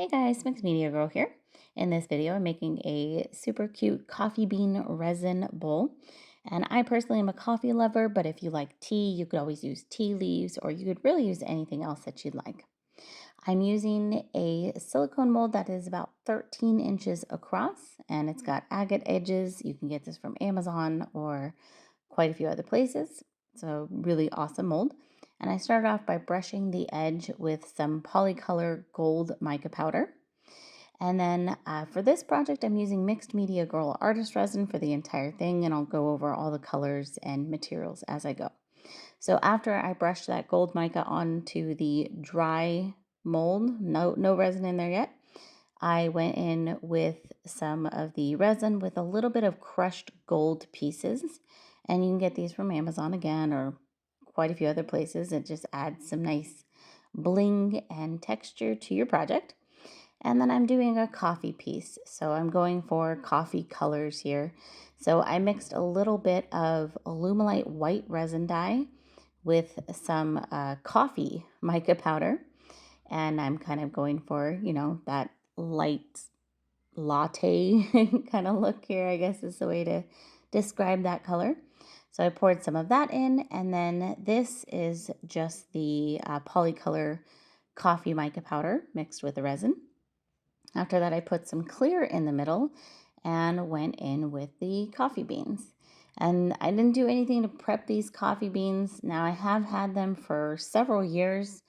Hey guys, Mixed Media Girl here. In this video, I'm making a super cute coffee bean resin bowl. And I personally am a coffee lover, but if you like tea, you could always use tea leaves or you could really use anything else that you'd like. I'm using a silicone mold that is about 13 inches across and it's got agate edges. You can get this from Amazon or quite a few other places. It's a really awesome mold. And I started off by brushing the edge with some polycolor gold mica powder. And then for this project, I'm using Mixed Media Girl Artist Resin for the entire thing, and I'll go over all the colors and materials as I go. So after I brushed that gold mica onto the dry mold, no resin in there yet, I went in with some of the resin with a little bit of crushed gold pieces. And you can get these from Amazon again or quite a few other places. It just adds some nice bling and texture to your project. And then I'm doing a coffee piece. So I'm going for coffee colors here. So I mixed a little bit of Alumilite white resin dye with some coffee mica powder. And I'm kind of going for, that light latte kind of look here, I guess is the way to describe that color. So I poured some of that in, and then this is just the polycolor coffee mica powder mixed with the resin. After that, I put some clear in the middle and went in with the coffee beans. And I didn't do anything to prep these coffee beans. Now, I have had them for several years.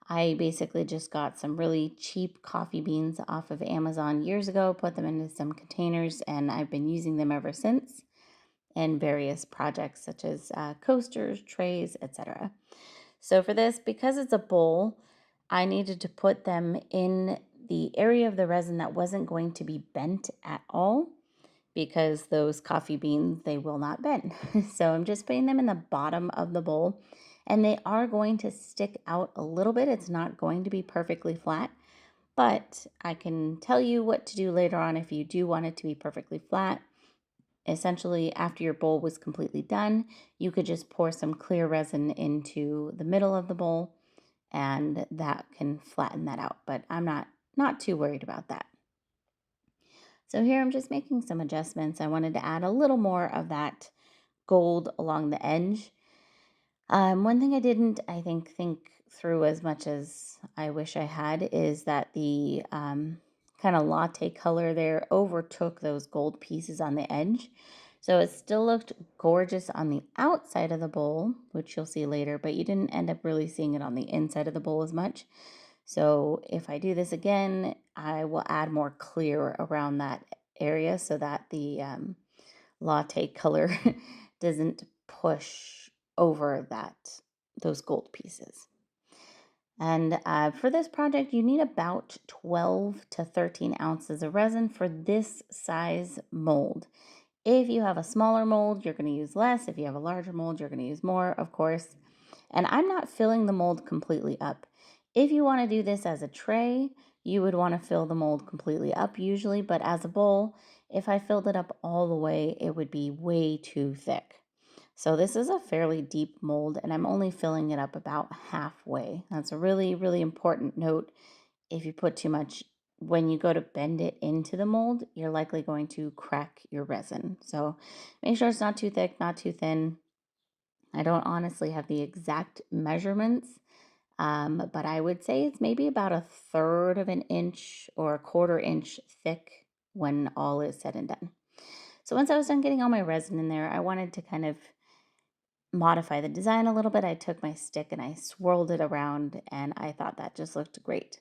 I basically just got some really cheap coffee beans off of Amazon years ago, put them into some containers, and I've been using them ever since in various projects such as coasters, trays, etc. So for this, because it's a bowl, I needed to put them in the area of the resin that wasn't going to be bent at all because those coffee beans, they will not bend. So I'm just putting them in the bottom of the bowl and they are going to stick out a little bit. It's not going to be perfectly flat, but I can tell you what to do later on if you do want it to be perfectly flat. Essentially, after your bowl was completely done, you could just pour some clear resin into the middle of the bowl and that can flatten that out, but I'm not too worried about that. So here I'm just making some adjustments. I wanted to add a little more of that gold along the edge. One thing I didn't, I think through as much as I wish I had is that the kind of latte color there overtook those gold pieces on the edge. So it still looked gorgeous on the outside of the bowl, which you'll see later, but you didn't end up really seeing it on the inside of the bowl as much. So if I do this again, I will add more clear around that area so that the latte color doesn't push over those gold pieces. And for this project, you need about 12 to 13 ounces of resin for this size mold. If you have a smaller mold, you're going to use less. If you have a larger mold, you're going to use more, of course. And I'm not filling the mold completely up. If you want to do this as a tray, you would want to fill the mold completely up usually, but as a bowl, if I filled it up all the way, it would be way too thick. So this is a fairly deep mold and I'm only filling it up about halfway. That's a really, really important note. If you put too much, when you go to bend it into the mold, you're likely going to crack your resin. So make sure it's not too thick, not too thin. I don't honestly have the exact measurements, but I would say it's maybe about a third of an inch or a quarter inch thick when all is said and done. So once I was done getting all my resin in there, I wanted to kind of modify the design a little bit. I took my stick and I swirled it around and I thought that just looked great.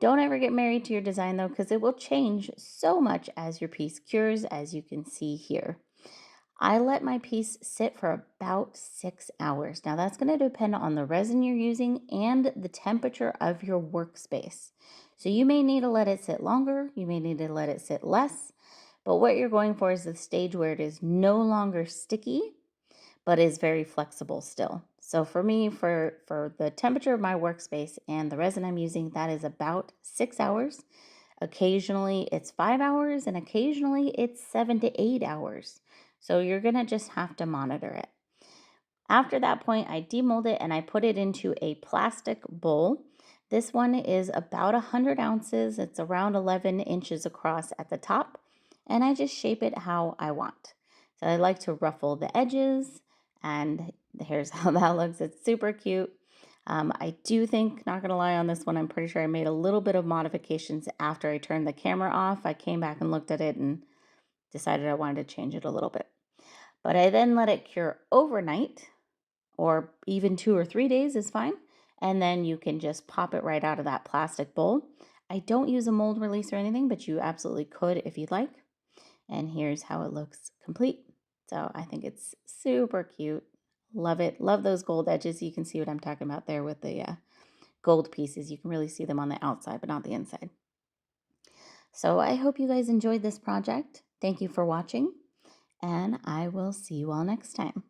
Don't ever get married to your design though, because it will change so much as your piece cures, as you can see here. I let my piece sit for about 6 hours. Now that's going to depend on the resin you're using and the temperature of your workspace. So you may need to let it sit longer, you may need to let it sit less, but what you're going for is the stage where it is no longer sticky, but is very flexible still. So for me, for the temperature of my workspace and the resin I'm using, that is about 6 hours. Occasionally it's 5 hours and occasionally it's 7 to 8 hours. So you're going to just have to monitor it. After that point, I demold it and I put it into a plastic bowl. This one is about 100 ounces. It's around 11 inches across at the top, and I just shape it how I want. So I like to ruffle the edges, and here's how that looks. It's super cute. I do think, not gonna lie on this one, I'm pretty sure I made a little bit of modifications after I turned the camera off. I came back and looked at it and decided I wanted to change it a little bit. But I then let it cure overnight, or even 2 or 3 days is fine. And then you can just pop it right out of that plastic bowl. I don't use a mold release or anything, but you absolutely could if you'd like. And here's how it looks complete. So I think it's super cute. Love it. Love those gold edges. You can see what I'm talking about there with the gold pieces. You can really see them on the outside, but not the inside. So I hope you guys enjoyed this project. Thank you for watching, and I will see you all next time.